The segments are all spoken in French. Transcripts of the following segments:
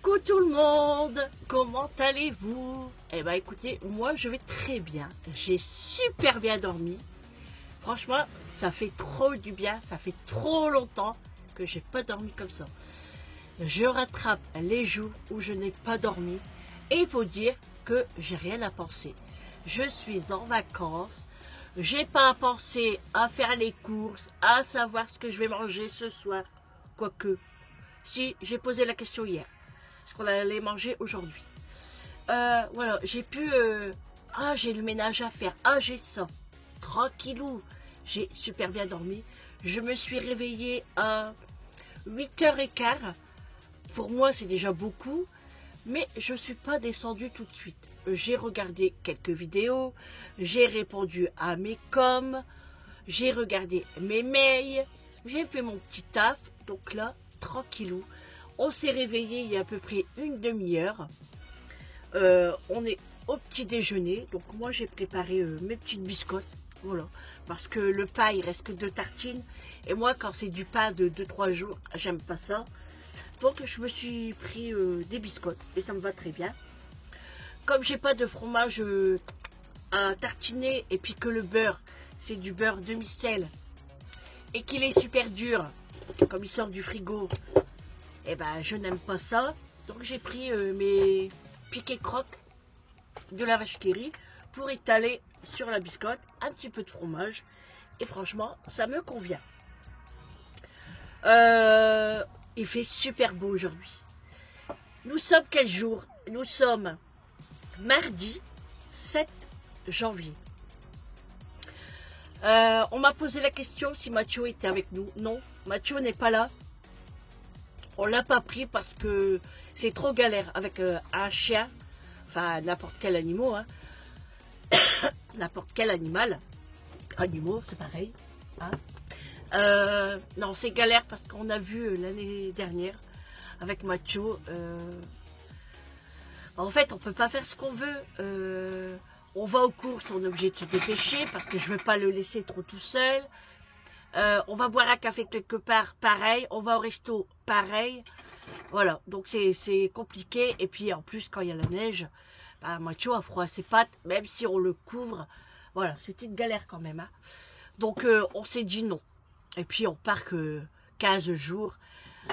Coucou tout le monde, comment allez-vous? Eh ben écoutez, moi je vais très bien, j'ai super bien dormi. Franchement, ça fait trop du bien, ça fait trop longtemps que j'ai pas dormi comme ça. Je rattrape les jours où je n'ai pas dormi et il faut dire que j'ai rien à penser. Je suis en vacances, j'ai pas à penser à faire les courses, à savoir ce que je vais manger ce soir. Quoique, si, j'ai posé la question hier, ce qu'on allait manger aujourd'hui. Voilà, j'ai pu... j'ai le ménage à faire, j'ai ça. Tranquillou, j'ai super bien dormi. Je me suis réveillée à 8h15. Pour moi, c'est déjà beaucoup, mais je ne suis pas descendue tout de suite. J'ai regardé quelques vidéos, j'ai répondu à mes coms, j'ai regardé mes mails, j'ai fait mon petit taf. Donc là, tranquillou, on s'est réveillé il y a à peu près une demi-heure. On est au petit déjeuner, donc moi j'ai préparé mes petites biscottes, voilà, parce que le pain il reste que 2 tartines, et moi quand c'est du pain de 2-3 jours, j'aime pas ça, donc je me suis pris des biscottes, et ça me va très bien. Comme j'ai pas de fromage à tartiner, et puis que le beurre, c'est du beurre demi-sel, et qu'il est super dur, comme il sort du frigo, et ben je n'aime pas ça, donc j'ai pris mes piquets crocs de la vache qui rit pour étaler sur la biscotte un petit peu de fromage, et franchement ça me convient. Il fait super beau aujourd'hui. Nous sommes quel jour? Nous sommes mardi 7 janvier. On m'a posé la question si Mathieu était avec nous. Non, Mathieu n'est pas là. On l'a pas pris parce que c'est trop galère avec un chien, enfin n'importe quel animal, hein. N'importe quel animal, animaux, c'est pareil. Hein. Non, c'est galère parce qu'on a vu l'année dernière avec Mathieu. En fait, on peut pas faire ce qu'on veut. On va aux courses, on est obligé de se dépêcher parce que je veux pas le laisser trop tout seul. On va boire un café quelque part, pareil. On va au resto, pareil. Voilà, donc c'est compliqué. Et puis en plus, quand il y a la neige, bah, Mathieu a froid à ses pattes, même si on le couvre. Voilà, c'était une galère quand même. Hein. Donc on s'est dit non. Et puis on part que 15 jours.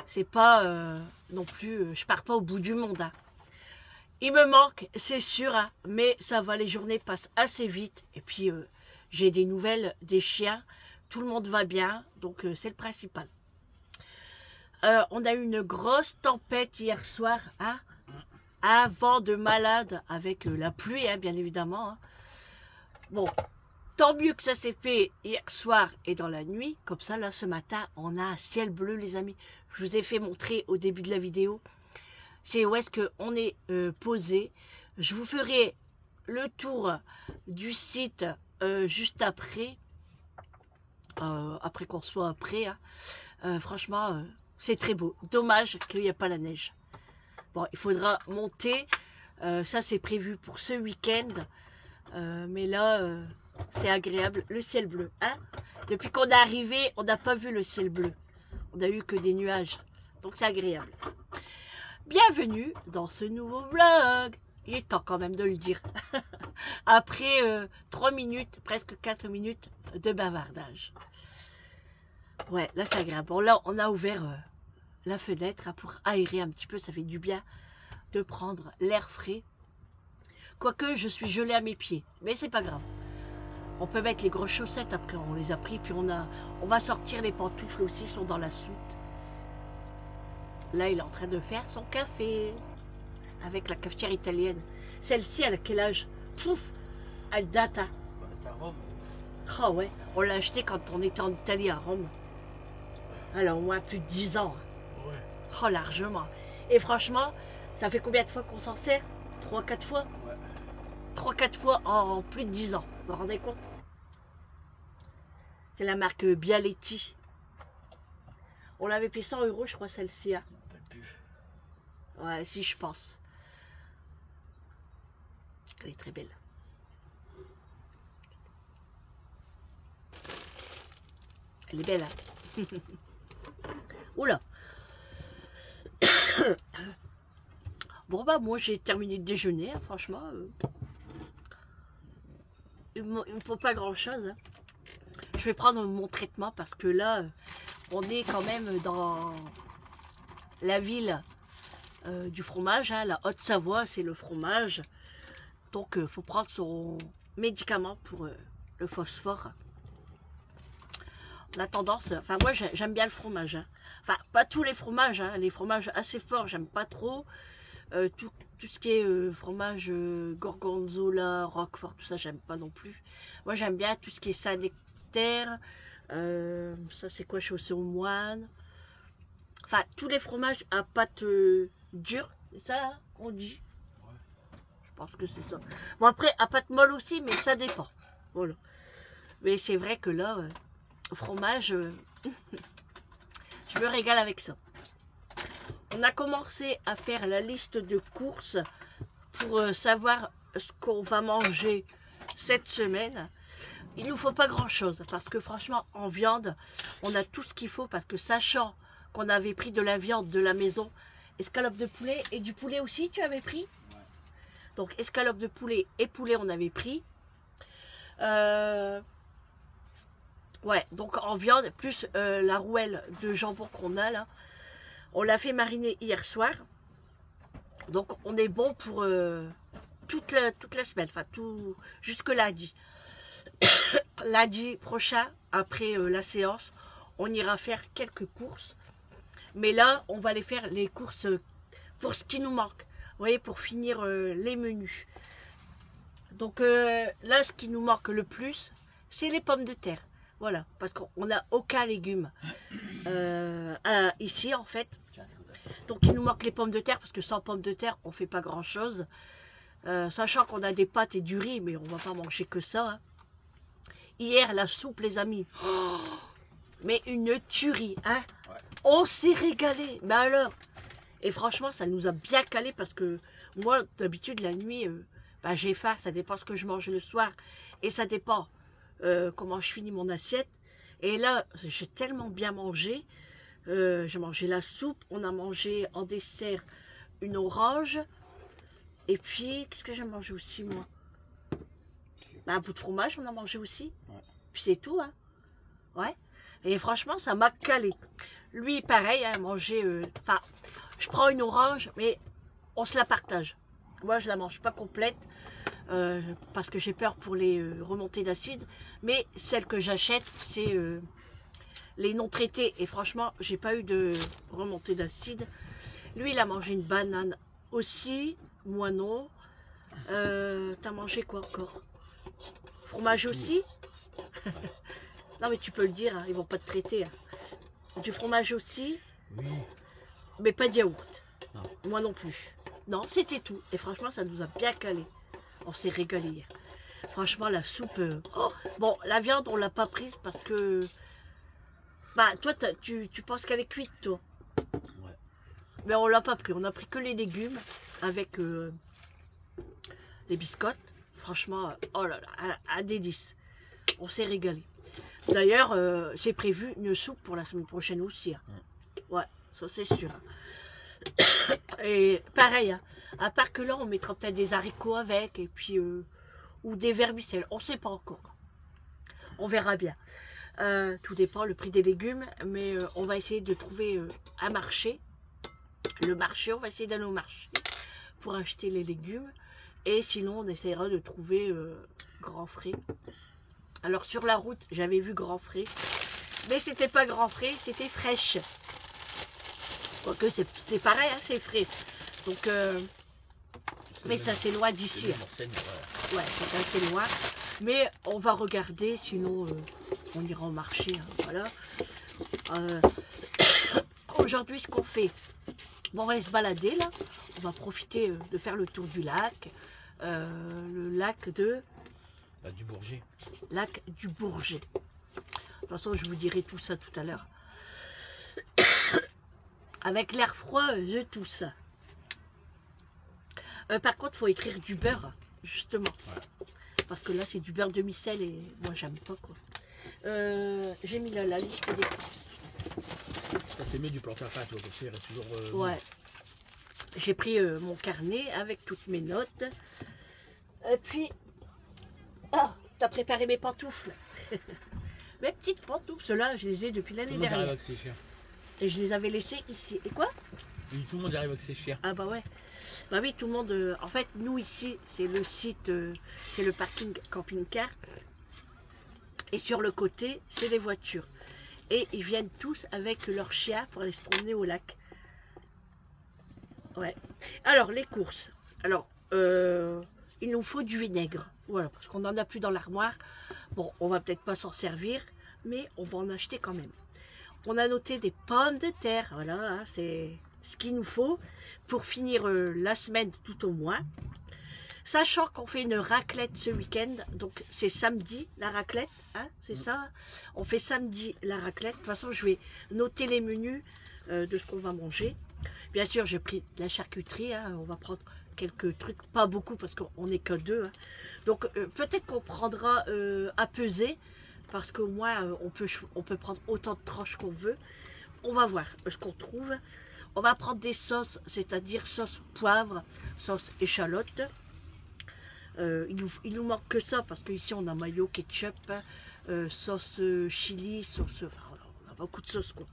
C'est pas non plus, je pars pas au bout du monde. Hein. Il me manque, c'est sûr, hein, mais ça va, les journées passent assez vite. Et puis j'ai des nouvelles des chiens. Tout le monde va bien, donc c'est le principal. On a eu une grosse tempête hier soir, hein, un vent de malade avec la pluie, hein, bien évidemment. Hein. Bon, tant mieux que ça s'est fait hier soir et dans la nuit. Comme ça, là, ce matin, on a un ciel bleu, les amis. Je vous ai fait montrer au début de la vidéo. C'est où est-ce qu'on est posé. Je vous ferai le tour du site juste après. Après qu'on soit prêt. Hein. Franchement, c'est très beau. Dommage qu'il n'y ait pas la neige. Bon, il faudra monter. Ça, c'est prévu pour ce week-end. Mais là, c'est agréable. Le ciel bleu. Hein. Depuis qu'on est arrivé, on n'a pas vu le ciel bleu. On n'a eu que des nuages. Donc, c'est agréable. Bienvenue dans ce nouveau vlog. Il est temps quand même de le dire. Après 3 minutes, presque 4 minutes de bavardage. Ouais, là c'est agréable. Bon, là on a ouvert la fenêtre hein, pour aérer un petit peu. Ça fait du bien de prendre l'air frais. Quoique je suis gelée à mes pieds. Mais c'est pas grave. On peut mettre les grosses chaussettes après. On les a pris. Puis on va sortir les pantoufles aussi. Ils sont dans la soute. Là il est en train de faire son café. Avec la cafetière italienne. Celle-ci, elle a quel âge? Pouf, elle date. Hein. Oh ouais, on l'a acheté quand on était en Italie à Rome. Elle a au moins plus de 10 ans. Hein. Ouais. Oh, largement. Et franchement, ça fait combien de fois qu'on s'en sert? 3-4 fois ouais. 3-4 fois en plus de 10 ans. Vous vous rendez compte? C'est la marque Bialetti. On l'avait payé 100 €, je crois, celle-ci. Hein. Ouais, si, je pense. Elle est très belle. Elle est belle, hein. Oula. Bon bah moi j'ai terminé de déjeuner, hein, franchement. Il me faut pas grand chose. Hein. Je vais prendre mon traitement parce que là, on est quand même dans la ville du fromage, hein, la Haute-Savoie, c'est le fromage. Donc il faut prendre son médicament pour le phosphore. On a tendance, enfin moi j'aime bien le fromage. Hein. Enfin pas tous les fromages, hein, les fromages assez forts j'aime pas trop. Tout ce qui est fromage gorgonzola, roquefort, tout ça j'aime pas non plus. Moi j'aime bien tout ce qui est Saint-Nectaire, ça c'est quoi, chaussée aux moines. Enfin tous les fromages à pâte dure, c'est ça hein, on dit. Je pense que c'est ça. Bon après à pâte molle aussi, mais ça dépend. Voilà. Mais c'est vrai que là, fromage, je me régale avec ça. On a commencé à faire la liste de courses pour savoir ce qu'on va manger cette semaine. Il nous faut pas grand chose parce que franchement en viande on a tout ce qu'il faut, parce que sachant qu'on avait pris de la viande de la maison, escalope de poulet et du poulet aussi tu avais pris. Donc escalope de poulet et poulet on avait pris. Ouais, donc en viande plus la rouelle de jambon qu'on a là. On l'a fait mariner hier soir. Donc on est bon pour toute la semaine, enfin tout jusque lundi. Lundi prochain, après la séance, on ira faire quelques courses. Mais là, on va aller faire les courses pour ce qui nous manque. Vous voyez, pour finir les menus. Donc là, ce qui nous manque le plus, c'est les pommes de terre. Voilà, parce qu'on n'a aucun légume ici en fait. Donc il nous manque les pommes de terre, parce que sans pommes de terre, on ne fait pas grand chose. Sachant qu'on a des pâtes et du riz, mais on va pas manger que ça. Hein. Hier, la soupe, les amis. Oh, mais une tuerie, hein. Ouais. On s'est régalé. Mais alors. Et franchement, ça nous a bien calé, parce que moi, d'habitude, la nuit, bah, j'ai faim. Ça dépend ce que je mange le soir. Et ça dépend comment je finis mon assiette. Et là, j'ai tellement bien mangé. J'ai mangé la soupe. On a mangé en dessert une orange. Et puis, qu'est-ce que j'ai mangé aussi, moi? Bah, un bout de fromage, on a mangé aussi. Ouais. Puis c'est tout, hein. Ouais. Et franchement, ça m'a calé. Lui, pareil, hein, manger... Enfin, je prends une orange, mais on se la partage. Moi, je la mange pas complète, parce que j'ai peur pour les remontées d'acide. Mais celle que j'achète, c'est les non traités. Et franchement, j'ai pas eu de remontée d'acide. Lui, il a mangé une banane aussi. Moi, non. T'as mangé quoi encore? Fromage aussi. Non, mais tu peux le dire, hein, ils vont pas te traiter. Hein. Du fromage aussi. Oui. Mais pas de yaourt. Non. Moi non plus. Non, c'était tout. Et franchement, ça nous a bien calé. On s'est régalé hier. Franchement, la soupe... Oh, bon, la viande, on l'a pas prise parce que... Bah, toi, tu penses qu'elle est cuite, toi. Ouais. Mais on l'a pas pris. On a pris que les légumes avec les biscottes. Franchement, oh là là, un délice. On s'est régalé. D'ailleurs, c'est prévu une soupe pour la semaine prochaine aussi. Hein. Ouais, ça c'est sûr. Et pareil, hein, à part que là, on mettra peut-être des haricots avec, et puis ou des vermicelles. On ne sait pas encore. On verra bien. Tout dépend le prix des légumes, mais on va essayer de trouver un marché. Le marché, on va essayer d'aller au marché pour acheter les légumes. Et sinon, on essaiera de trouver Grand Frais. Alors, sur la route, j'avais vu Grand Frais. Mais c'était pas Grand Frais, c'était Fraîche. Quoique, c'est pareil, hein, c'est frais. Donc, mais ça, c'est loin d'ici. Ouais, c'est assez loin. Mais on va regarder, sinon, on ira au marché. Hein, voilà. Aujourd'hui, ce qu'on fait, bon, on va se balader, là. On va profiter de faire le tour du lac. Le lac de... Lac du Bourget. Lac du Bourget. De toute façon, je vous dirai tout ça tout à l'heure. Avec l'air froid, je tousse. Par contre, il faut écrire du beurre, justement. Ouais. Parce que là, c'est du beurre demi-sel et moi, j'aime pas, quoi. J'ai mis la liste des courses. Ça, c'est mieux du plantain à pâte, comme ça, il reste toujours... Ouais. j'ai pris mon carnet avec toutes mes notes. Et puis, oh, t'as préparé mes pantoufles. Mes petites pantoufles, ceux-là, je les ai depuis l'année dernière. Tout le monde arrive avec ses chiens. Et je les avais laissées ici. Et quoi? Tout le monde arrive avec ses chiens. Ah bah ouais. Bah oui, tout le monde... en fait, nous ici, c'est le site, c'est le parking camping-car. Et sur le côté, c'est les voitures. Et ils viennent tous avec leurs chiens pour aller se promener au lac. Ouais. Alors, les courses. Alors, il nous faut du vinaigre. Voilà, parce qu'on n'en a plus dans l'armoire. Bon, on va peut-être pas s'en servir, mais on va en acheter quand même. On a noté des pommes de terre. Voilà, hein, c'est ce qu'il nous faut pour finir la semaine tout au moins. Sachant qu'on fait une raclette ce week-end, donc c'est samedi la raclette, hein, c'est ça. On fait samedi la raclette. De toute façon, je vais noter les menus de ce qu'on va manger. Bien sûr, j'ai pris de la charcuterie, hein, on va prendre quelques trucs, pas beaucoup parce qu'on n'est que deux. Hein. Donc peut-être qu'on prendra à peser, parce qu'au moins on peut prendre autant de tranches qu'on veut. On va voir ce qu'on trouve. On va prendre des sauces, c'est-à-dire sauce poivre, sauce échalote. Il nous manque que ça, parce qu'ici on a mayo, ketchup, sauce chili, sauce... Enfin, on a beaucoup de sauces, quoi.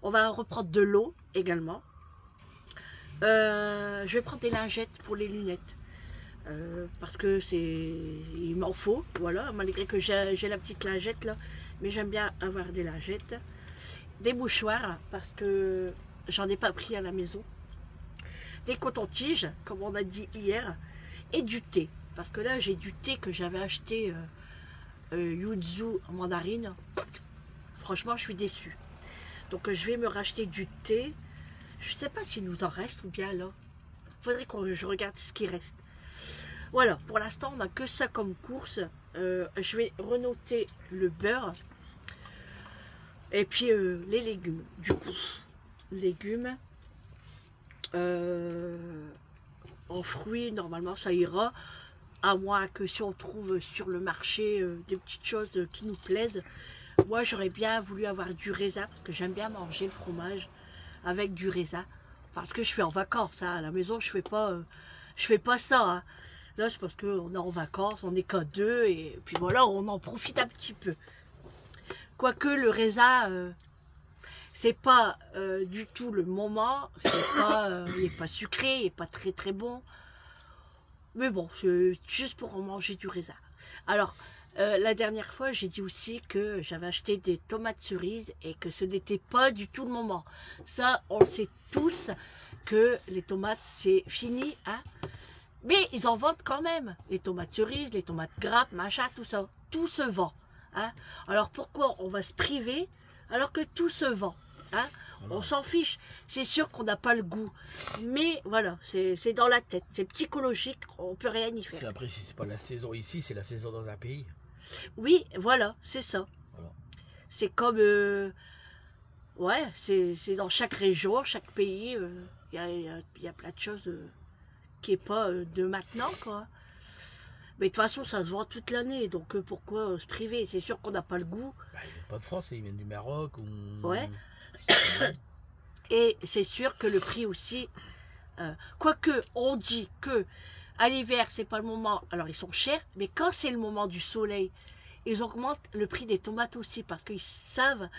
On va reprendre de l'eau également. Je vais prendre des lingettes pour les lunettes. Parce que il m'en faut, voilà, malgré que j'ai la petite lingette là, mais j'aime bien avoir des lingettes. Des mouchoirs, parce que j'en ai pas pris à la maison. Des cotons-tiges, comme on a dit hier, et du thé. Parce que là, j'ai du thé que j'avais acheté Yuzu en mandarine. Franchement, je suis déçue. Donc, je vais me racheter du thé. Je sais pas s'il nous en reste ou bien là. Faudrait que je regarde ce qui reste. Voilà, pour l'instant, on n'a que ça comme course. Je vais renoter le beurre. Et puis, les légumes, du coup. Légumes. En fruits, normalement, ça ira. À moins que si on trouve sur le marché des petites choses qui nous plaisent. Moi, j'aurais bien voulu avoir du raisin, parce que j'aime bien manger le fromage avec du raisin. Parce que je suis en vacances, hein. À la maison, je fais pas ça. Hein. Là, c'est parce qu'on est en vacances, on n'est qu'à deux, et puis voilà, on en profite un petit peu. Quoique le raisin, c'est pas du tout le moment, il n'est pas sucré, il n'est pas très très bon. Mais bon, c'est juste pour en manger du raisin. Alors, la dernière fois, j'ai dit aussi que j'avais acheté des tomates cerises et que ce n'était pas du tout le moment. Ça, on le sait tous que les tomates, c'est fini, hein. Mais ils en vendent quand même. Les tomates cerises, les tomates grappes, machin, tout ça. Tout se vend. Hein. Alors pourquoi on va se priver alors que tout se vend, hein. On s'en fiche. C'est sûr qu'on n'a pas le goût. Mais voilà, c'est dans la tête. C'est psychologique. On peut rien y faire. Après, si c'est pas la saison ici, c'est la saison dans un pays. Oui, voilà, c'est ça. Voilà. C'est comme... ouais, c'est dans chaque région, chaque pays. Il y a plein de choses qui n'est pas de maintenant, quoi. Mais de toute façon, ça se vend toute l'année. Donc pourquoi se priver? C'est sûr qu'on n'a pas le goût. Bah, ils viennent pas de France, ils viennent du Maroc. Ou... Ouais. Et c'est sûr que le prix aussi, quoique on dit que à l'hiver c'est pas le moment, alors ils sont chers, mais quand c'est le moment du soleil, ils augmentent le prix des tomates aussi parce qu'ils savent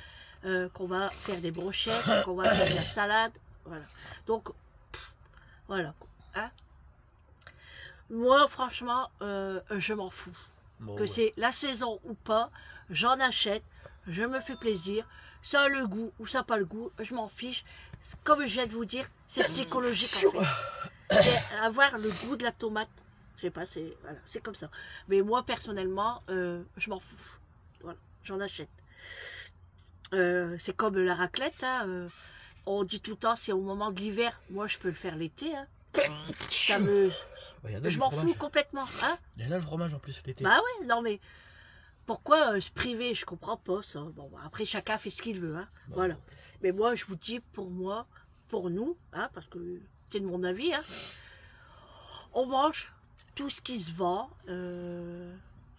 qu'on va faire des brochettes, qu'on va faire de la salade, voilà. Donc voilà, hein. Moi franchement, je m'en fous. Bon, que ouais. C'est la saison ou pas, j'en achète, je me fais plaisir. Ça a le goût ou ça n'a pas le goût, je m'en fiche. Comme je viens de vous dire, c'est psychologique en fait. C'est avoir le goût de la tomate. Je sais pas, c'est voilà, comme ça. Mais moi personnellement, je m'en fous. Voilà, j'en achète. C'est comme la raclette. Hein, on dit tout le temps, c'est au moment de l'hiver. Moi, je peux le faire l'été. Hein. Ça me... je m'en fous complètement. Hein. Il y en a le fromage en plus l'été. Bah ouais, non mais... Pourquoi se priver? Je comprends pas ça. Bon, après, chacun fait ce qu'il veut. Hein. Bon. Voilà. Mais moi, je vous dis, pour moi, pour nous, hein, parce que c'est de mon avis, hein, on mange tout ce qui se vend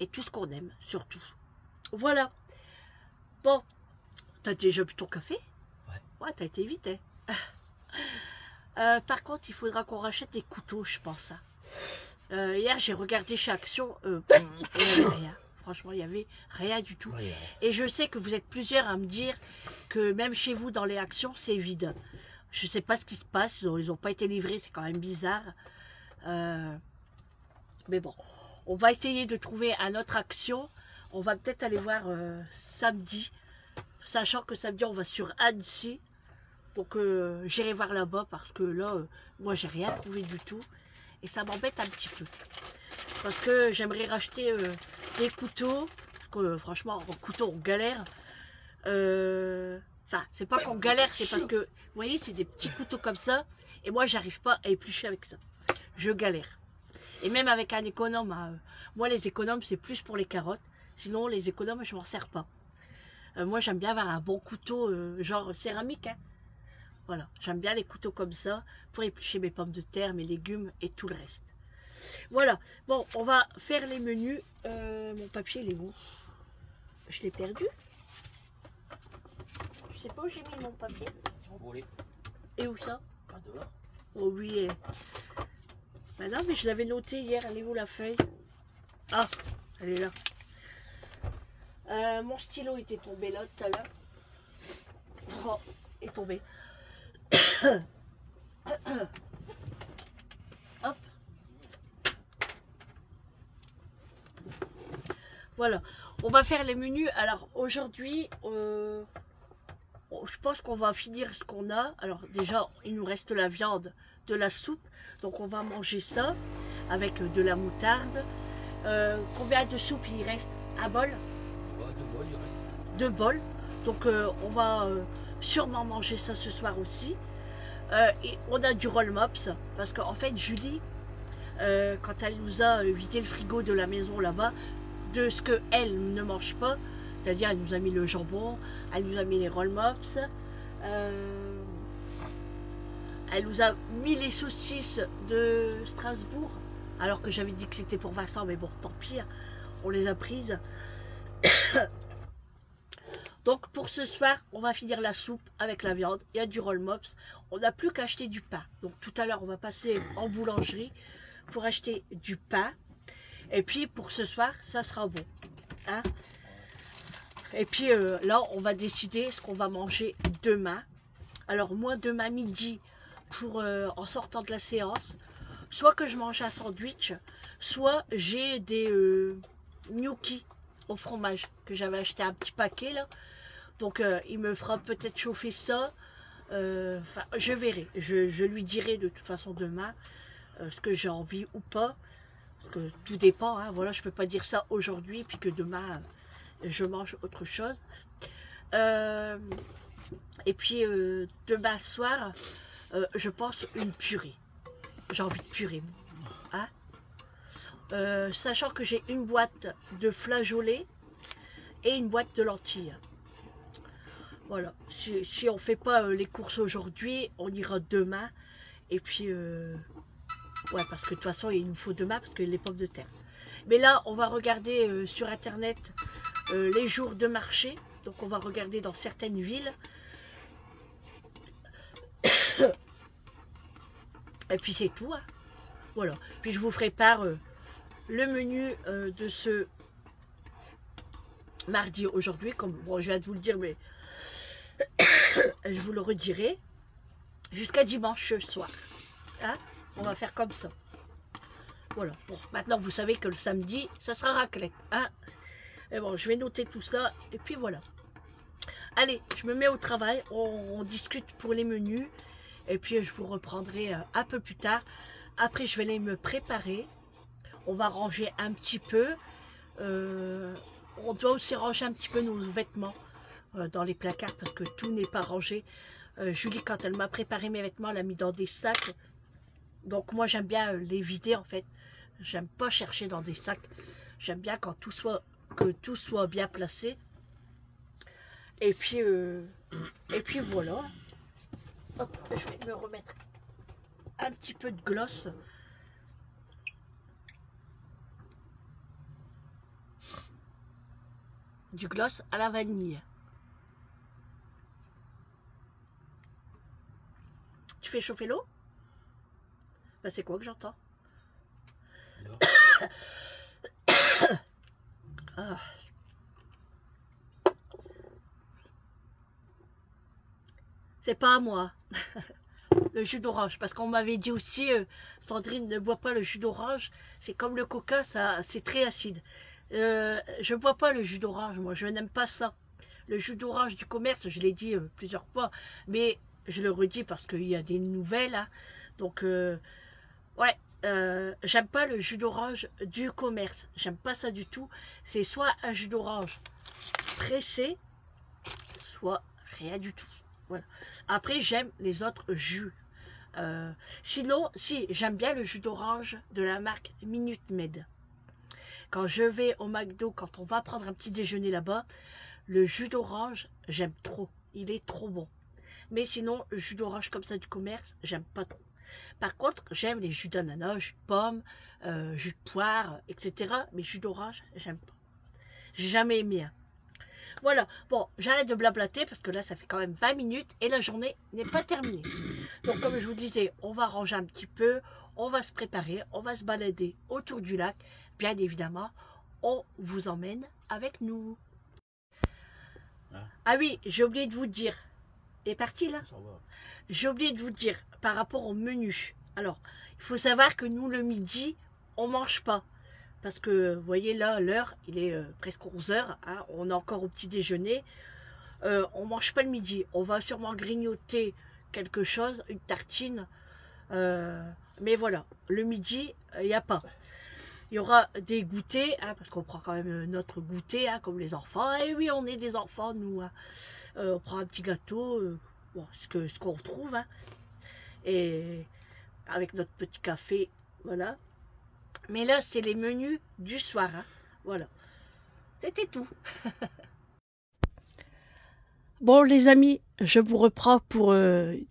et tout ce qu'on aime, surtout. Voilà. Bon, t'as déjà bu ton café? Ouais. Ouais, t'as été vite, hein. Par contre, il faudra qu'on rachète des couteaux, je pense. Hier, j'ai regardé chez Action. Il n'y avait rien. Franchement, il n'y avait rien du tout. Ouais. Et je sais que vous êtes plusieurs à me dire que même chez vous, dans les Actions, c'est vide. Je ne sais pas ce qui se passe. Ils n'ont pas été livrés. C'est quand même bizarre. Mais bon, on va essayer de trouver un autre Action. On va peut-être aller voir samedi. Sachant que samedi, on va sur Annecy. Donc, j'irai voir là-bas parce que là, moi, j'ai rien trouvé du tout. Et ça m'embête un petit peu. Parce que j'aimerais racheter des couteaux. Parce que franchement, en couteau, on galère. Enfin, c'est pas qu'on galère, c'est parce que, vous voyez, c'est des petits couteaux comme ça. Et moi, j'arrive pas à éplucher avec ça. Je galère. Et même avec un économe, moi, les économes, c'est plus pour les carottes. Sinon, les économes, je m'en sers pas. Moi, j'aime bien avoir un bon couteau, genre céramique. Hein. Voilà, j'aime bien les couteaux comme ça pour éplucher mes pommes de terre, mes légumes et tout le reste. Voilà, bon, on va faire les menus. Mon papier, il est où? Je l'ai perdu. Je sais pas où j'ai mis mon papier. Envolé. Et où ça? Pas dehors. Oh oui. Bah non, mais je l'avais noté hier. Elle est où la feuille? Ah, elle est là. Mon stylo était tombé là tout à l'heure. Oh, il est tombé. Hop. Voilà. On va faire les menus. Alors aujourd'hui, je pense qu'on va finir ce qu'on a. Alors déjà, il nous reste la viande, de la soupe. Donc on va manger ça avec de la moutarde. Combien de soupe il reste? Un bol? Ouais, 2 bols, il reste. 2 bols. Donc on va sûrement manger ça ce soir aussi. Et on a du roll mops parce qu'en fait Julie, quand elle nous a vidé le frigo de la maison là-bas, de ce qu'elle ne mange pas, c'est-à-dire elle nous a mis le jambon, elle nous a mis les roll mops, elle nous a mis les saucisses de Strasbourg, alors que j'avais dit que c'était pour Vincent, mais bon, tant pis, on les a prises. Donc pour ce soir, on va finir la soupe avec la viande. Il y a du roll mops. On n'a plus qu'à acheter du pain. Donc tout à l'heure, on va passer en boulangerie pour acheter du pain. Et puis pour ce soir, ça sera bon. Hein? Et puis là, on va décider ce qu'on va manger demain. Alors moi, demain midi, pour en sortant de la séance, soit que je mange un sandwich, soit j'ai des gnocchis au fromage que j'avais acheté un petit paquet là. Donc il me fera peut-être chauffer ça. Enfin, je verrai. Je lui dirai de toute façon demain ce que j'ai envie ou pas. Parce que tout dépend. Hein, voilà, je peux pas dire ça aujourd'hui puis que demain je mange autre chose. Et puis demain soir, je pense une purée. J'ai envie de purée. Hein, sachant que j'ai une boîte de flageolets et une boîte de lentilles. Voilà, si on ne fait pas les courses aujourd'hui, on ira demain. Et puis, ouais, parce que de toute façon, il nous faut demain parce que les pommes de terre. Mais là, on va regarder sur Internet les jours de marché. Donc, on va regarder dans certaines villes. Et puis, c'est tout. Hein. Voilà. Puis, je vous ferai part le menu de ce mardi aujourd'hui. Comme bon, je viens de vous le dire, mais je vous le redirai jusqu'à dimanche soir. Hein, on va faire comme ça. Voilà. Bon, maintenant vous savez que le samedi, ça sera raclette. Hein. Et bon, je vais noter tout ça. Et puis voilà. Allez, je me mets au travail. On discute pour les menus. Et puis je vous reprendrai un peu plus tard. Après, je vais aller me préparer. On va ranger un petit peu. On doit aussi ranger un petit peu nos vêtements dans les placards parce que tout n'est pas rangé. Julie, quand elle m'a préparé mes vêtements, elle l'a mis dans des sacs. Donc moi, j'aime bien les vider en fait. J'aime pas chercher dans des sacs. J'aime bien quand que tout soit bien placé. Et puis voilà. Hop, je vais me remettre un petit peu de gloss. Du gloss à la vanille. Tu fais chauffer l'eau? Bah, c'est quoi que j'entends? Non. Ah. C'est pas à moi. Le jus d'orange. Parce qu'on m'avait dit aussi, Sandrine ne boit pas le jus d'orange. C'est comme le coca, ça, c'est très acide. Je bois pas le jus d'orange, moi. Je n'aime pas ça. Le jus d'orange du commerce, je l'ai dit plusieurs fois. Mais je le redis parce qu'il y a des nouvelles. Hein. Donc, ouais. J'aime pas le jus d'orange du commerce. J'aime pas ça du tout. C'est soit un jus d'orange pressé, soit rien du tout. Voilà. Après, j'aime les autres jus. Sinon, si, j'aime bien le jus d'orange de la marque Minute Maid. Quand je vais au McDo, quand on va prendre un petit déjeuner là-bas, le jus d'orange, j'aime trop. Il est trop bon. Mais sinon, le jus d'orange comme ça du commerce, j'aime pas trop. Par contre, j'aime les jus d'ananas, jus de pomme, jus de poire, etc. Mais jus d'orange, j'aime pas. J'ai jamais aimé. Hein. Voilà, bon, j'arrête de blablater parce que là, ça fait quand même 20 minutes et la journée n'est pas terminée. Donc, comme je vous disais, on va ranger un petit peu, on va se préparer, on va se balader autour du lac. Bien évidemment, on vous emmène avec nous. Ah oui, j'ai oublié de vous dire. Il est parti là? J'ai oublié de vous dire par rapport au menu. Alors, il faut savoir que nous, le midi, on mange pas. Parce que, vous voyez là, l'heure, il est presque 11 heures. Hein, on est encore au petit déjeuner. On mange pas le midi. On va sûrement grignoter quelque chose, une tartine. Mais voilà, le midi, il n'y a pas. Il y aura des goûters, hein, parce qu'on prend quand même notre goûter, hein, comme les enfants. Et oui, on est des enfants, nous. Hein. On prend un petit gâteau, bon, ce qu'on retrouve. Hein. Et avec notre petit café, voilà. Mais là, c'est les menus du soir. Hein. Voilà. C'était tout. Bon, les amis, je vous reprends pour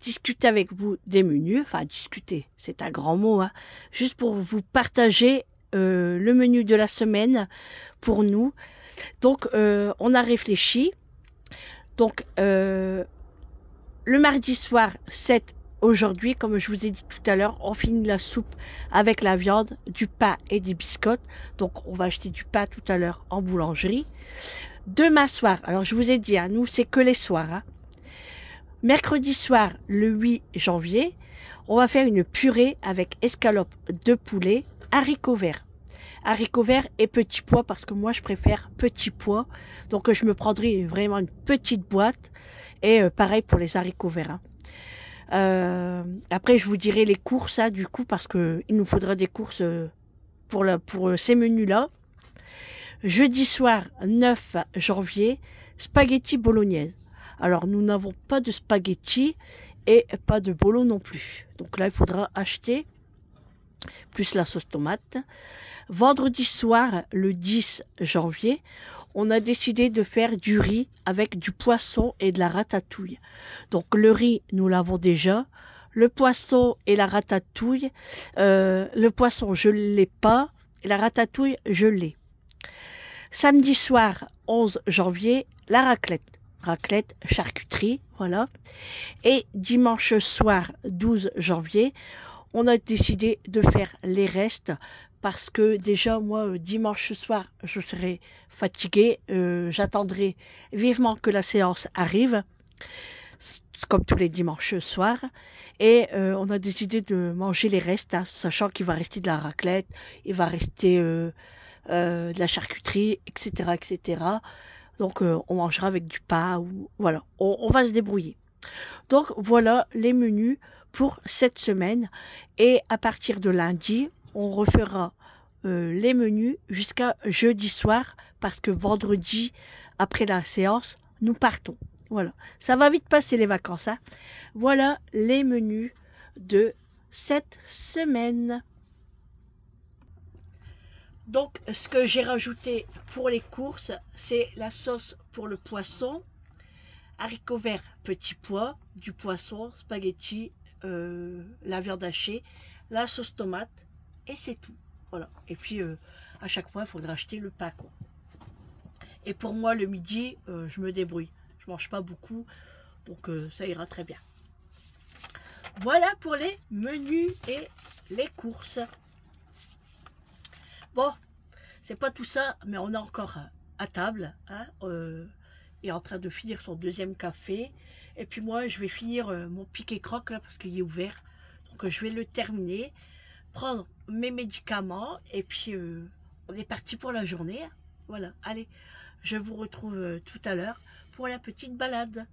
discuter avec vous des menus. Enfin, discuter, c'est un grand mot. Hein. Juste pour vous partager le menu de la semaine pour nous. Donc, on a réfléchi. Donc, le mardi soir, 7 aujourd'hui, comme je vous ai dit tout à l'heure, on finit la soupe avec la viande, du pain et des biscottes. Donc, on va acheter du pain tout à l'heure en boulangerie. Demain soir, alors je vous ai dit, hein, nous, c'est que les soirs. Hein. Mercredi soir, le 8 janvier, on va faire une purée avec escalope de poulet, haricots verts. Haricots verts et petits pois, parce que moi, je préfère petits pois. Donc, je me prendrai vraiment une petite boîte. Et pareil pour les haricots verts. Hein. Après, je vous dirai les courses, hein, du coup, parce que il nous faudra des courses pour ces menus-là. Jeudi soir, 9 janvier, spaghetti bolognaise. Alors, nous n'avons pas de spaghetti et pas de bolo non plus. Donc là, il faudra acheter, plus la sauce tomate. Vendredi soir, le 10 janvier, on a décidé de faire du riz avec du poisson et de la ratatouille. Donc le riz, nous l'avons déjà. Le poisson et la ratatouille. Le poisson, je ne l'ai pas. Et la ratatouille, je l'ai. Samedi soir, 11 janvier, la raclette. Raclette, charcuterie, voilà. Et dimanche soir, 12 janvier, on a décidé de faire les restes parce que déjà, moi, dimanche soir, je serai fatiguée. J'attendrai vivement que la séance arrive, comme tous les dimanches soirs. Et on a décidé de manger les restes, hein, sachant qu'il va rester de la raclette, il va rester de la charcuterie, etc., etc. Donc, on mangera avec du pain. Ou, voilà, on va se débrouiller. Donc, voilà les menus pour cette semaine. Et à partir de lundi, on refera les menus jusqu'à jeudi soir parce que vendredi, après la séance, nous partons. Voilà, ça va vite passer les vacances. Hein. Voilà les menus de cette semaine. Donc, ce que j'ai rajouté pour les courses, c'est la sauce pour le poisson, haricots verts, petits pois, du poisson, spaghetti, la viande hachée, la sauce tomate, et c'est tout. Voilà. Et puis, à chaque fois, il faudra acheter le pain, quoi. Et pour moi, le midi, je me débrouille. Je mange pas beaucoup, donc ça ira très bien. Voilà pour les menus et les courses. Bon, c'est pas tout ça, mais on est encore à table. Hein, il est en train de finir son deuxième café. Et puis moi, je vais finir mon piqué croque là parce qu'il est ouvert. Donc je vais le terminer, prendre mes médicaments et puis on est parti pour la journée. Voilà, allez, je vous retrouve tout à l'heure pour la petite balade.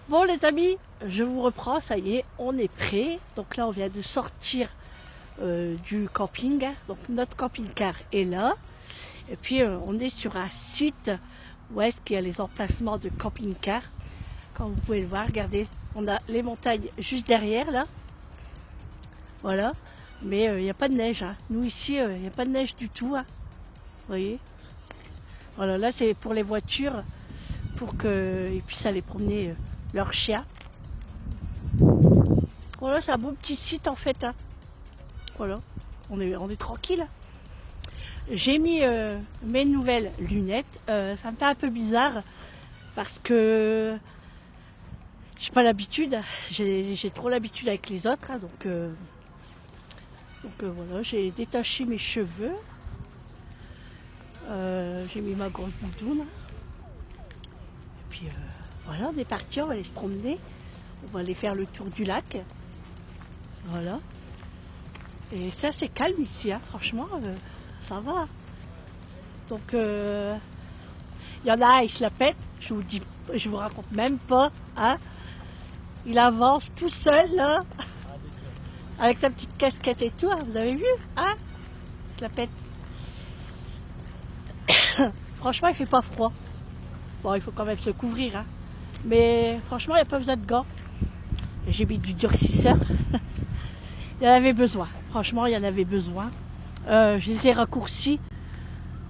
Bon les amis, je vous reprends, ça y est, on est prêt. Donc là on vient de sortir du camping. Donc notre camping-car est là. Et puis on est sur un site où est-ce qu'il y a les emplacements de camping-car. Comme vous pouvez le voir, regardez, on a les montagnes juste derrière là. Voilà, mais il n'y a pas de neige. Hein. Nous ici, il n'y a pas de neige du tout. Hein. Vous voyez. Voilà, là c'est pour les voitures, pour qu'ils puissent aller promener leurs chiens. Voilà, c'est un bon petit site en fait. Hein. Voilà, on est tranquille. J'ai mis mes nouvelles lunettes. Ça me fait un peu bizarre parce que j'ai pas l'habitude. J'ai trop l'habitude avec les autres. Hein, donc voilà, j'ai détaché mes cheveux. J'ai mis ma grosse boudoune. Et puis voilà, on est parti, on va aller se promener. On va aller faire le tour du lac. Voilà. Et c'est assez calme ici, hein. Franchement, ça va. Donc, il y en a un, il se la pète. Je vous raconte même pas. Hein. Il avance tout seul, là. Avec sa petite casquette et tout. Hein. Vous avez vu, hein? Il se la pète. Franchement, il fait pas froid. Bon, il faut quand même se couvrir. Hein. Mais franchement, il n'y a pas besoin de gants. J'ai mis du durcisseur. Il y en avait besoin. Franchement, il y en avait besoin. Je les ai raccourcis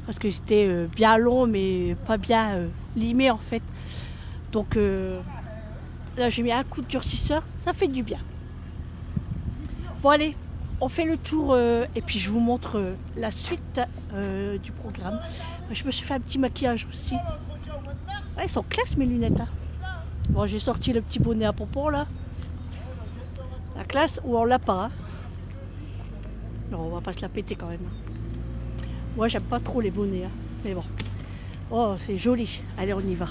parce que c'était bien long, mais pas bien limé en fait. Donc là, j'ai mis un coup de durcisseur. Ça fait du bien. Bon, allez, on fait le tour et puis je vous montre la suite du programme. Je me suis fait un petit maquillage aussi. Ouais, ils sont classe mes lunettes. Hein. Bon, j'ai sorti le petit bonnet à pompons là. La classe ou on l'a pas. Hein. Non, on va pas se la péter quand même. Moi, j'aime pas trop les bonnets. Hein. Mais bon. Oh, c'est joli. Allez, on y va.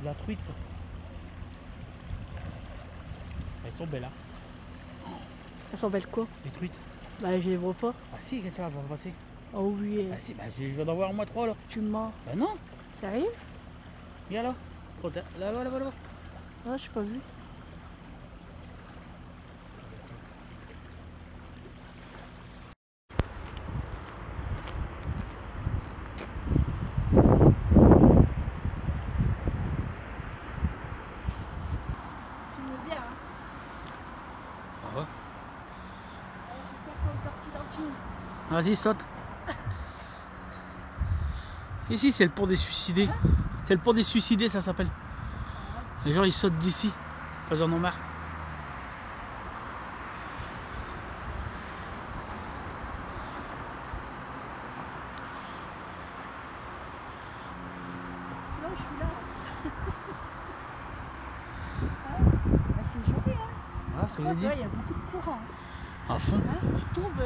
La truite, ça. Elles sont belles, hein. Elles sont belles quoi? Les truites. Bah je les vois pas. Ah si, regarde, elles vont passer. Oh oui. Ah si, bah je viens d'en voir au moins 3 là. Tu mens. Bah non. Sérieux? Viens là. Là-bas, là-bas, là-bas. Ah, j'ai pas vu. Bien, hein. Ah ouais. On Vas-y, saute. Ici, c'est le pont des suicidés. C'est le pont des suicidés, ça s'appelle. Les gens, ils sautent d'ici quand ils en ont marre. Sinon, je suis là. Ah, c'est joli, hein. Ah, je te l'ai dit. Il y a beaucoup de courant. À fond. Hein, tu tombes.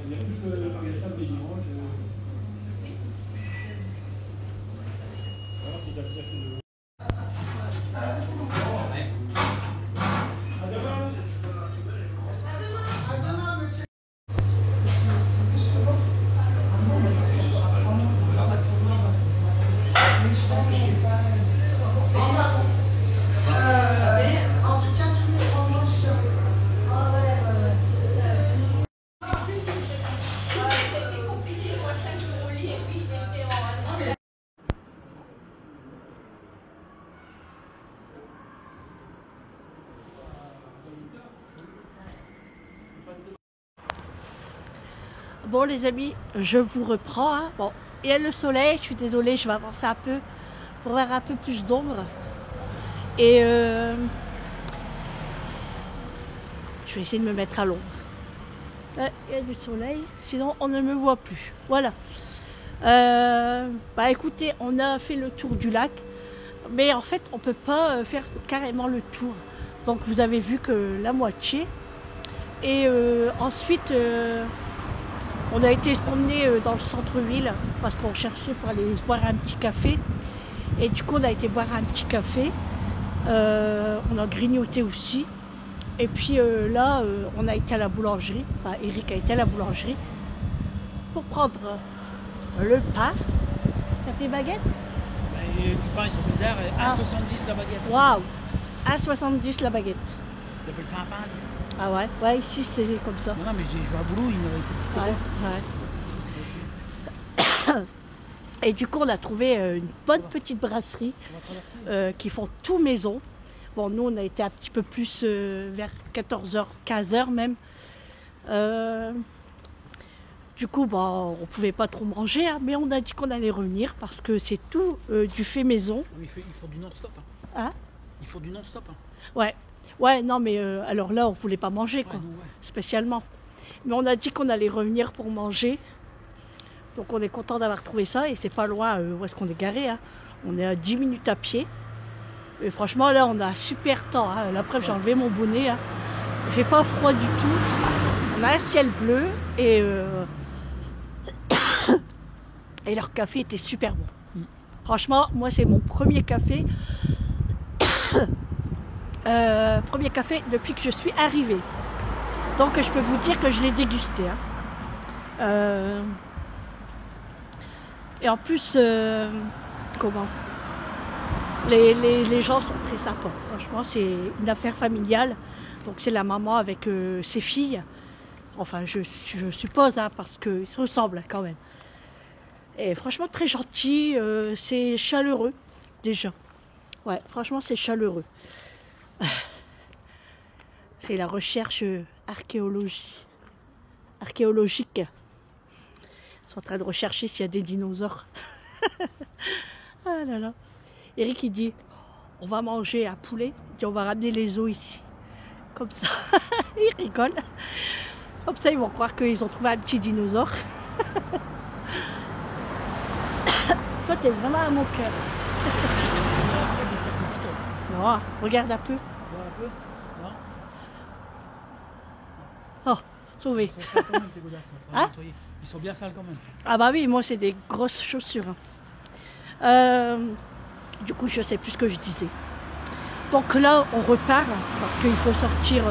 Il n'y a plus que le samedi dimanche. En tout cas, tous les 3 mois, je serai. Bon les amis, je vous reprends. Hein. Bon, il y a le soleil, je suis désolée, je vais avancer un peu pour avoir un peu plus d'ombre. Et je vais essayer de me mettre à l'ombre. Là, il y a du soleil, sinon on ne me voit plus. Voilà. Bah écoutez, on a fait le tour du lac, mais en fait on ne peut pas faire carrément le tour. Donc vous avez vu que la moitié. Et ensuite, on a été se promener dans le centre-ville parce qu'on cherchait pour aller boire un petit café. Et du coup, on a été boire un petit café. On a grignoté aussi. Et puis là, on a été à la boulangerie. Enfin, Eric a été à la boulangerie pour prendre le pain. T'as pris baguette? Du pain, ils sont bizarres. 1,70 la baguette. Waouh! 1,70 la baguette. Ils appellent ça un pain. Ah ouais? Ouais, ici c'est comme ça. Non, mais j'ai joué à boulot, il me restait Ouais. Et du coup, on a trouvé une bonne petite brasserie qui font tout maison. Bon, nous, on a été un petit peu plus vers 14h, 15h même. Du coup, bah, on ne pouvait pas trop manger, hein, mais on a dit qu'on allait revenir parce que c'est tout du fait maison. Il faut du non-stop. Hein? Il faut du non-stop. Ouais. Ouais, non, mais alors là, on ne voulait pas manger, quoi, spécialement. Mais on a dit qu'on allait revenir pour manger. Donc on est content d'avoir trouvé ça et c'est pas loin où est-ce qu'on est garé. Hein. On est à 10 minutes à pied. Et franchement, là, on a un super temps. Hein. La preuve, j'ai enlevé mon bonnet. Hein. Il fait pas froid du tout. On a un ciel bleu et et leur café était super bon. Franchement, moi, c'est mon premier café. Premier café depuis que je suis arrivée. Donc je peux vous dire que je l'ai dégusté. Hein. Et en plus, comment? Les gens sont très sympas. Franchement, c'est une affaire familiale. Donc c'est la maman avec ses filles. Enfin, je suppose, hein, parce qu'ils se ressemblent quand même. Et franchement, très gentil. C'est chaleureux, déjà. Ouais, franchement, c'est chaleureux. C'est la recherche archéologique. Ils sont en train de rechercher s'il y a des dinosaures. Ah là là. Eric, il dit, on va manger un poulet, il dit, on va ramener les os ici. Comme ça. Ils rigolent. Comme ça, ils vont croire qu'ils ont trouvé un petit dinosaure. Toi, t'es vraiment à mon cœur. Non, regarde un peu. Oh, sauvé. Hein? Ils sont bien sales quand même. Ah bah oui, moi, c'est des grosses chaussures. Du coup, je sais plus ce que je disais. Donc là, on repart parce qu'il faut sortir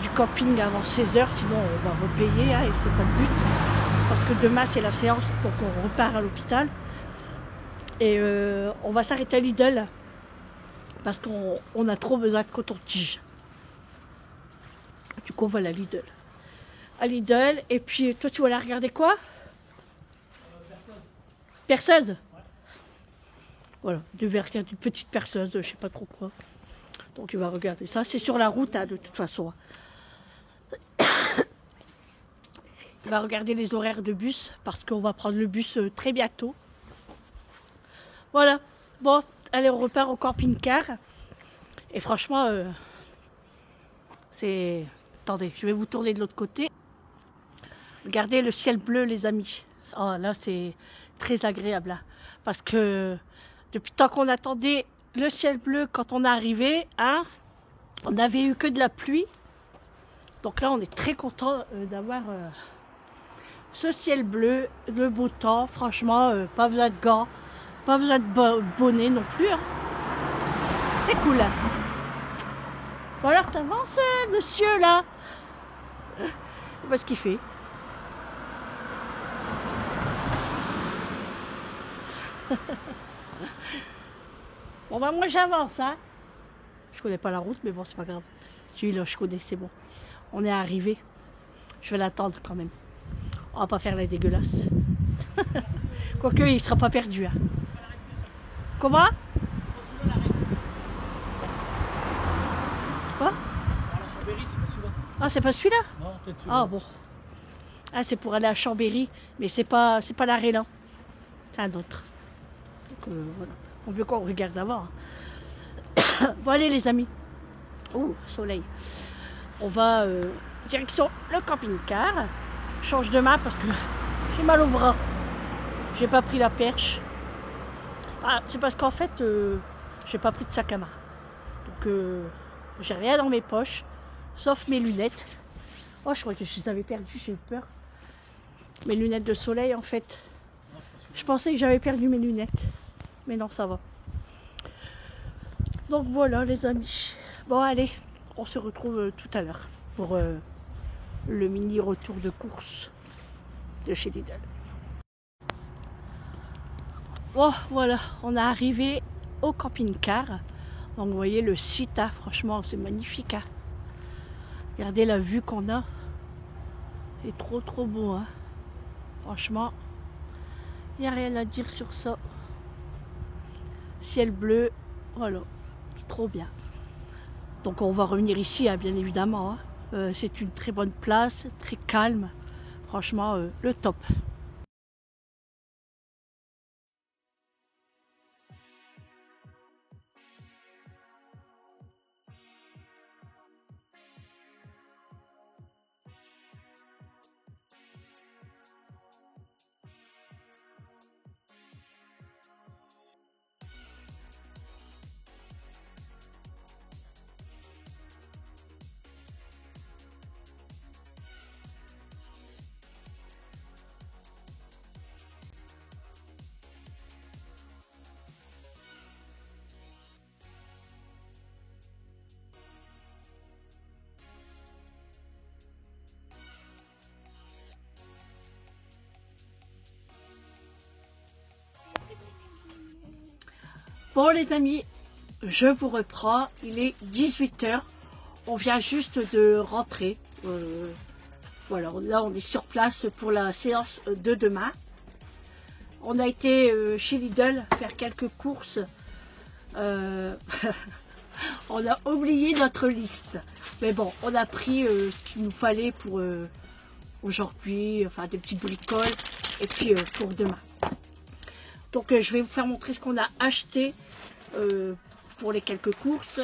du camping avant 16h, sinon on va repayer, hein, et c'est pas le but. Parce que demain, c'est la séance, donc on repart à l'hôpital. Et on va s'arrêter à Lidl parce qu'on a trop besoin de coton-tige. Du coup, on va à Lidl. À Lidl, et puis toi, tu vas aller regarder quoi? Perceuse. Ouais. Voilà, du verre, une petite perceuse, je sais pas trop quoi. Donc il va regarder ça. C'est sur la route, hein, de toute façon. Il va regarder les horaires de bus parce qu'on va prendre le bus très bientôt. Voilà. Bon, allez, on repart au camping-car. Et franchement, c'est... Attendez, je vais vous tourner de l'autre côté. Regardez le ciel bleu, les amis. Oh, là, c'est très agréable. Là. Parce que depuis le temps qu'on attendait le ciel bleu quand on est arrivé, hein, on n'avait eu que de la pluie. Donc là, on est très content d'avoir ce ciel bleu, le beau temps. Franchement, pas besoin de gants, pas besoin de bonnet non plus. Hein. C'est cool. Hein. Bon alors, t'avances, monsieur, là. Je sais pas ce qu'il fait. Bon bah moi j'avance, hein. Je connais pas la route, mais bon c'est pas grave. Celui-là je connais, c'est bon. On est arrivé. Je vais l'attendre quand même. On va pas faire la dégueulasse. Quoique il sera pas perdu. Hein. Comment? Quoi? Ah c'est pas celui-là? Non, peut-être celui-là. Ah bon. Ah c'est pour aller à Chambéry, mais c'est pas l'arrêt là. C'est un autre. Donc voilà. On veut qu'on regarde d'abord. Bon allez les amis. Oh, soleil. On va direction le camping-car. Je change de main parce que j'ai mal au bras. J'ai pas pris la perche. Ah, c'est parce qu'en fait, j'ai pas pris de sac à main. Donc j'ai rien dans mes poches, sauf mes lunettes. Oh, je crois que je les avais perdues, j'ai eu peur. Mes lunettes de soleil en fait. Je pensais que j'avais perdu mes lunettes. Mais non, ça va. Donc voilà les amis. Bon allez, on se retrouve tout à l'heure pour le mini retour de course de chez Lidl. Bon voilà, on est arrivé au camping-car. Donc vous voyez le site, hein, franchement c'est magnifique. Hein. Regardez la vue qu'on a. C'est trop beau. Hein. Franchement, il n'y a rien à dire sur ça. Ciel bleu, voilà, trop bien. Donc on va revenir ici, hein, bien évidemment. Hein. C'est une très bonne place, très calme. Franchement, le top. Bon les amis, je vous reprends. Il est 18 h. On vient juste de rentrer. Voilà, là on est sur place pour la séance de demain. On a été chez Lidl faire quelques courses. On a oublié notre liste. Mais bon, on a pris ce qu'il nous fallait pour aujourd'hui. Enfin, des petites bricoles. Et puis pour demain. Donc je vais vous faire montrer ce qu'on a acheté pour les quelques courses.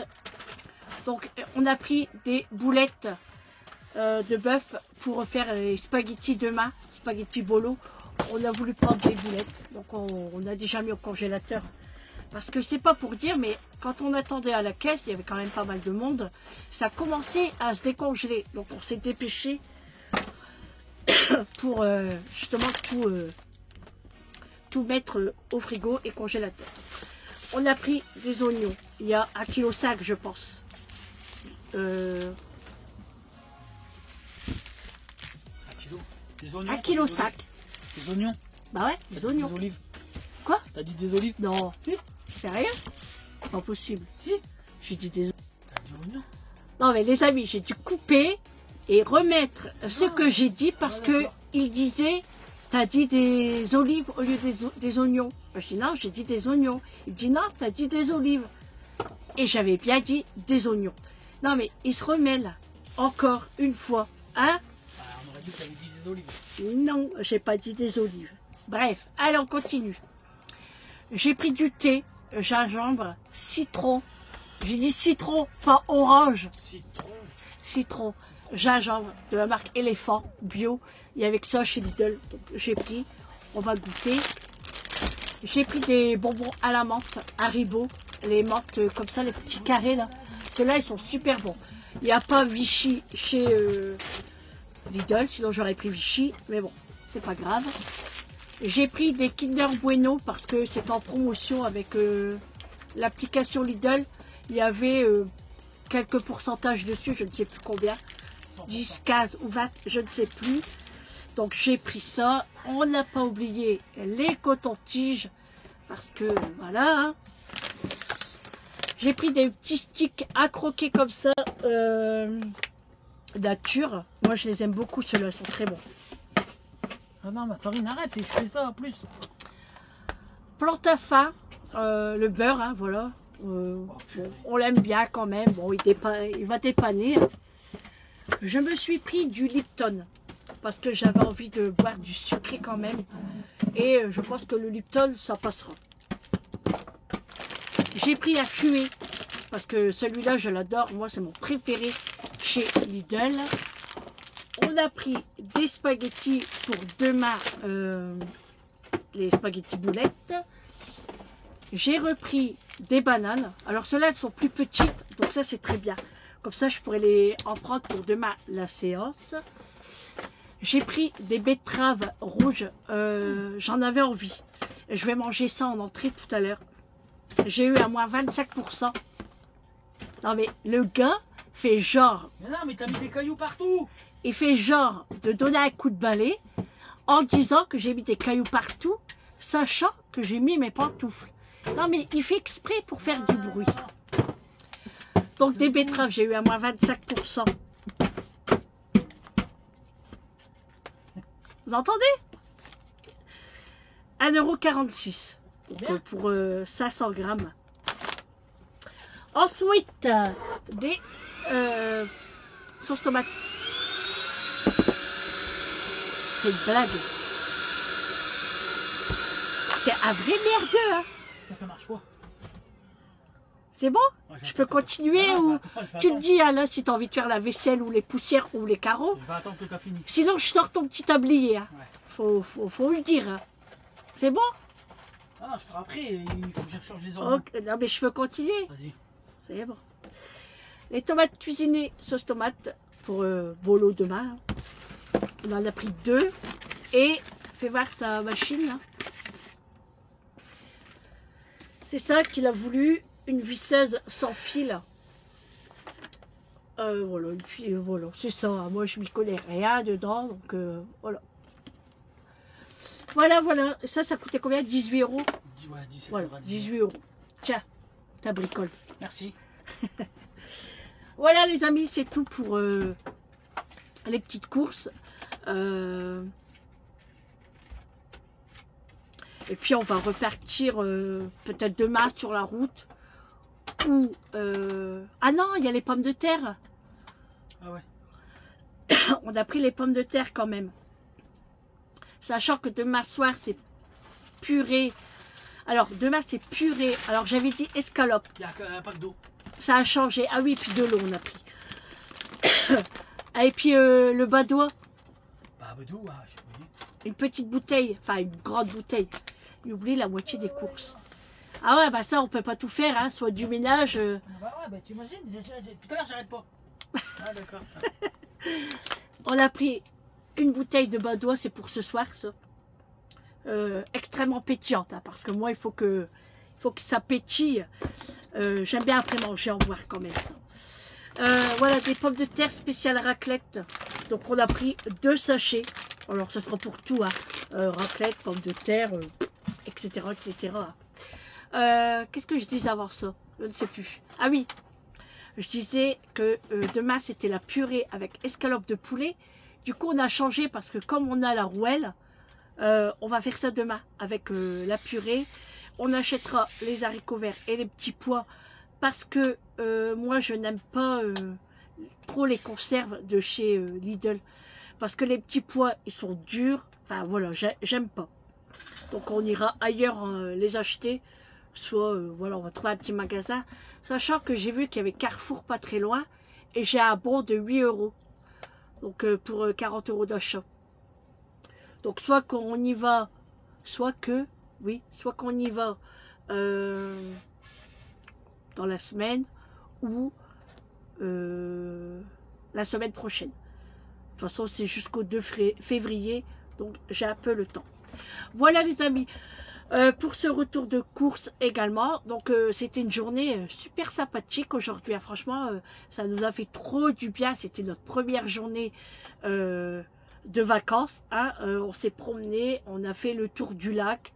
Donc on a pris des boulettes de bœuf pour faire les spaghettis demain, spaghettis bolo. On a voulu prendre des boulettes, donc on a déjà mis au congélateur. Parce que c'est pas pour dire, mais quand on attendait à la caisse, il y avait quand même pas mal de monde. Ça commençait à se décongeler, donc on s'est dépêché pour justement tout mettre au frigo et congélateur. On a pris des oignons, il y a 1,5 kg je pense. 1,5 kg. Des oignons. Bah ouais, des oignons. Des olives. Quoi? T'as dit des olives? Non. Si. Sérieux? Pas possible. Si. J'ai dit des oignons. T'as dit oignons. Non mais les amis, j'ai dû couper et remettre ce que j'ai dit parce que il disait, t'as dit des olives au lieu des oignons. Je dis non, j'ai dit des oignons. Il dit non, t'as dit des olives. Et j'avais bien dit des oignons. Non mais il se remet là, encore une fois, hein? On aurait dit que t'avais dit des olives. Non, j'ai pas dit des olives. Bref, allez on continue. J'ai pris du thé, gingembre, citron. J'ai dit citron, pas orange. Citron, gingembre de la marque Éléphant, bio. Il y avait que ça chez Lidl. Donc j'ai pris, on va goûter. J'ai pris des bonbons à la menthe, Haribo. Les menthes comme ça, les petits carrés là. Ceux-là, ils sont super bons. Il n'y a pas Vichy chez Lidl, sinon j'aurais pris Vichy. Mais bon, c'est pas grave. J'ai pris des Kinder Bueno parce que c'est en promotion avec l'application Lidl. Il y avait quelques pourcentages dessus, je ne sais plus combien. 10, 15 ou 20, je ne sais plus. Donc j'ai pris ça. On n'a pas oublié les cotons-tiges parce que voilà. Hein. J'ai pris des petits sticks à croquer comme ça, nature. Moi, je les aime beaucoup, ceux-là, ils sont très bons. Ah non, ma Sarine, arrête, je fais ça en plus. Plantafa, le beurre, hein, voilà. Bon, on l'aime bien quand même. Bon, il va dépanner. Je me suis pris du Lipton parce que j'avais envie de boire du sucré quand même. Et je pense que le Lipton, ça passera. J'ai pris un fluet parce que celui-là, je l'adore. Moi, c'est mon préféré chez Lidl. On a pris des spaghettis pour demain, les spaghettis boulettes. J'ai repris des bananes. Alors, ceux-là, elles sont plus petites. Donc, ça, c'est très bien. Comme ça, je pourrais les en prendre pour demain, la séance. J'ai pris des betteraves rouges. J'en avais envie. Je vais manger ça en entrée tout à l'heure. J'ai eu à moins 25%. Non mais le gars fait genre... Mais non, mais t'as mis des cailloux partout. Il fait genre de donner un coup de balai en disant que j'ai mis des cailloux partout, sachant que j'ai mis mes pantoufles. Non mais il fait exprès pour faire du bruit. Donc des betteraves, j'ai eu à moins 25%. Vous entendez? 1,46 €. Donc pour 500 grammes. Ensuite, des sauces tomates. C'est une blague. C'est un vrai merdeux. Hein. Ça marche pas. C'est bon? Je peux continuer ou tu me dis là si tu as envie de faire la vaisselle ou les poussières ou les carreaux. Je vais attendre que tu as fini. Sinon je sors ton petit tablier. Hein. Ouais. Faut le dire. Hein. C'est bon? Ah, je ferai après, il faut que je change les ordres. Okay. Non mais je peux continuer. Vas-y. C'est bon. Les tomates cuisinées, sauce tomate pour bolo demain. On en a pris 2. Et fais voir ta machine. Là. C'est ça qu'il a voulu. Une visseuse sans fil. Voilà, voilà, c'est ça. Moi, je m'y connais rien dedans. Donc, voilà. Voilà. Ça coûtait combien? 18 €. Ouais, 17 Voilà, €. 18 €. Tiens, ta bricole. Merci. Voilà les amis, c'est tout pour les petites courses. Et puis on va repartir peut-être demain sur la route. Ou ah non, il y a les pommes de terre. Ah ouais. On a pris les pommes de terre quand même. Sachant que demain soir c'est purée. Alors demain c'est purée. Alors j'avais dit escalope. Il y a un pack d'eau. Ça a changé. Ah oui, puis de l'eau on a pris. Ah, et puis le badois. Bah d'eau, ah, je sais pas. Une petite bouteille. Enfin une grande bouteille. J'ai oublié la moitié des courses. Ah ouais, bah ça on peut pas tout faire. Hein. Soit du ménage. Bah ouais, bah tu imagines. Tout à l'heure j'arrête pas. Ah d'accord. On a pris une bouteille de badois. C'est pour ce soir ça. Extrêmement pétillante. Hein, parce que moi il faut que ça pétille. J'aime bien après manger en boire quand même ça. Voilà, des pommes de terre spéciales raclette. Donc on a pris 2 sachets. Alors ça sera pour tout, hein. Raclette, pommes de terre, etc. etc. Qu'est-ce que je disais avant ça? Je ne sais plus. Ah oui, je disais que demain c'était la purée avec escalope de poulet. Du coup on a changé parce que comme on a la rouelle, on va faire ça demain avec la purée. On achètera les haricots verts et les petits pois parce que moi je n'aime pas trop les conserves de chez Lidl parce que les petits pois ils sont durs. Enfin voilà, j'aime pas. Donc on ira ailleurs les acheter. Soit voilà, on va trouver un petit magasin. Sachant que j'ai vu qu'il y avait Carrefour pas très loin et j'ai un bon de 8 €. Donc pour 40 € d'achat. Donc soit qu'on y va, soit qu'on y va dans la semaine ou la semaine prochaine. De toute façon, c'est jusqu'au 2 février, donc j'ai un peu le temps. Voilà les amis, pour ce retour de course également. Donc c'était une journée super sympathique aujourd'hui. Hein. Franchement, ça nous a fait trop du bien. C'était notre première journée de vacances. Hein. On s'est promené, on a fait le tour du lac.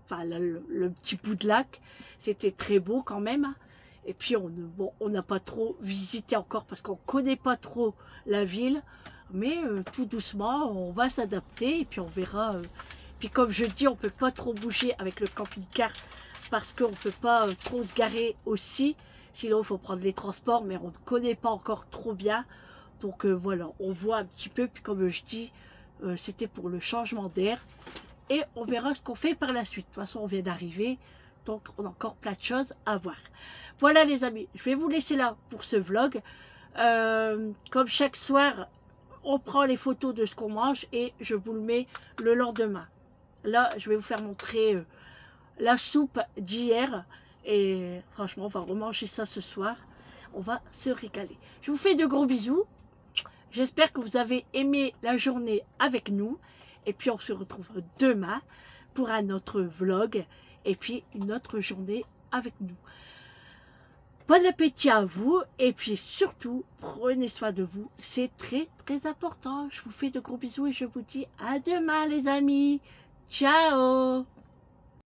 Enfin, le petit bout de lac, c'était très beau quand même. Et puis, on n'a pas trop visité encore parce qu'on ne connaît pas trop la ville. Mais tout doucement, on va s'adapter et puis on verra. Puis comme je dis, on ne peut pas trop bouger avec le camping-car parce qu'on ne peut pas trop se garer aussi. Sinon, il faut prendre les transports, mais on ne connaît pas encore trop bien. Donc voilà, on voit un petit peu. Puis comme je dis, c'était pour le changement d'air. Et on verra ce qu'on fait par la suite. De toute façon, on vient d'arriver. Donc, on a encore plein de choses à voir. Voilà les amis, je vais vous laisser là pour ce vlog. Comme chaque soir, on prend les photos de ce qu'on mange et je vous le mets le lendemain. Là, je vais vous faire montrer la soupe d'hier. Et franchement, on va remanger ça ce soir. On va se régaler. Je vous fais de gros bisous. J'espère que vous avez aimé la journée avec nous. Et puis on se retrouve demain pour un autre vlog. Et puis une autre journée avec nous. Bon appétit à vous. Et puis surtout, prenez soin de vous. C'est très très important. Je vous fais de gros bisous et je vous dis à demain les amis. Ciao.